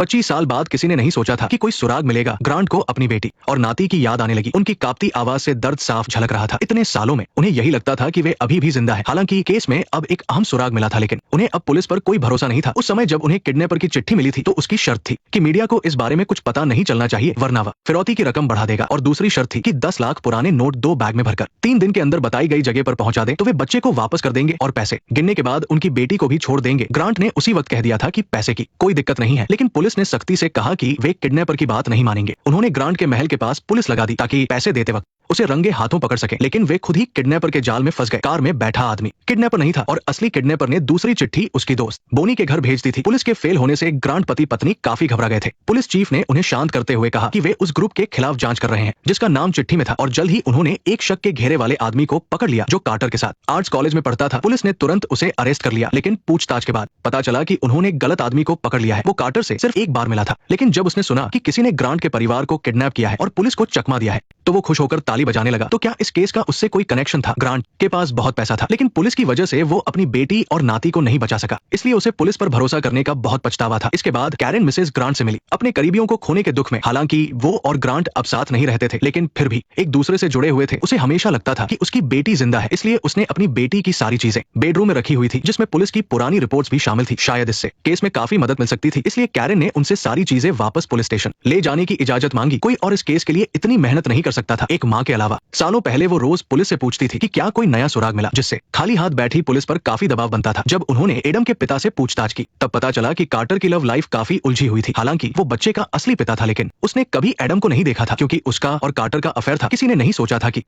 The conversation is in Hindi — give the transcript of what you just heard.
25 साल बाद किसी ने नहीं सोचा था कि कोई सुराग मिलेगा। ग्रांट को अपनी बेटी और नाती की याद आने लगी। उनकी कांपती आवाज से दर्द साफ झलक रहा था। इतने सालों में उन्हें यही लगता था कि वे अभी भी जिंदा है। हालांकि केस में अब एक अहम सुराग मिला था, लेकिन उन्हें अब पुलिस पर कोई भरोसा नहीं था। उस समय जब उन्हें किडनैपर की चिट्ठी मिली थी तो उसकी शर्त थी कि मीडिया को इस बारे में कुछ पता नहीं चलना चाहिए, वरना वह फिरौती की रकम बढ़ा देगा। और दूसरी शर्त थी कि 10 लाख पुराने नोट 2 बैग में भरकर 3 दिन के अंदर बताई गई जगह पर पहुंचा दे तो वे बच्चे को वापस कर देंगे और पैसे गिनने के बाद उनकी बेटी को भी छोड़ देंगे। ग्रांट ने उसी वक्त कह दिया था कि पैसे की कोई दिक्कत नहीं है, लेकिन पुलिस ने सख्ती से कहा कि वे किडनैपर की बात नहीं मानेंगे। उन्होंने ग्रांट के महल के पास पुलिस लगा दी ताकि पैसे देते वक्त उसे रंगे हाथों पकड़ सके, लेकिन वे खुद ही किडनैपर के जाल में फंस गए। कार में बैठा आदमी किडनैपर नहीं था और असली किडनैपर ने दूसरी चिट्ठी उसकी दोस्त बोनी के घर भेज दी थी। पुलिस के फेल होने से ग्रांट पति पत्नी काफी घबरा गए थे। पुलिस चीफ ने उन्हें शांत करते हुए कहा कि वे उस ग्रुप के खिलाफ जांच कर रहे हैं जिसका नाम चिट्ठी में था, और जल्द ही उन्होंने एक शक के घेरे वाले आदमी को पकड़ लिया जो कार्टर के साथ आर्ट्स कॉलेज में पढ़ता था। पुलिस ने तुरंत उसे अरेस्ट कर लिया, लेकिन पूछताछ के बाद पता चला कि उन्होंने गलत आदमी को पकड़ लिया है। वो कार्टर से सिर्फ एक बार मिला था, लेकिन जब उसने सुना कि किसी ने ग्रांट के परिवार को किडनैप किया है और पुलिस को चकमा दिया है तो वो खुश होकर ताली बजाने लगा। तो क्या इस केस का उससे कोई कनेक्शन था? ग्रांट के पास बहुत पैसा था, लेकिन पुलिस की वजह से वो अपनी बेटी और नाती को नहीं बचा सका, इसलिए उसे पुलिस पर भरोसा करने का बहुत पछतावा था। इसके बाद कैरेन मिसेस ग्रांट से मिली अपने करीबियों को खोने के दुख में। हालांकि वो और ग्रांट अब साथ नहीं रहते थे, लेकिन फिर भी एक दूसरे से जुड़े हुए थे। उसे हमेशा लगता था कि उसकी बेटी जिंदा है, इसलिए उसने अपनी बेटी की सारी चीजें बेडरूम में रखी हुई थी, जिसमें पुलिस की पुरानी रिपोर्ट्स भी शामिल थी। शायद इससे केस में काफी मदद मिल सकती थी, इसलिए कैरेन ने उनसे सारी चीजें वापस पुलिस स्टेशन ले जाने की इजाजत मांगी। कोई और इस केस के लिए इतनी मेहनत नहीं कर सकता था, एक माँ के अलावा। सालों पहले वो रोज पुलिस से पूछती थी कि क्या कोई नया सुराग मिला, जिससे खाली हाथ बैठी पुलिस पर काफी दबाव बनता था। जब उन्होंने एडम के पिता से पूछताछ की तब पता चला कि कार्टर की लव लाइफ काफी उलझी हुई थी। हालांकि वो बच्चे का असली पिता था, लेकिन उसने कभी एडम को नहीं देखा था क्योंकि उसका और कार्टर का अफेयर था। किसी ने नहीं सोचा था कि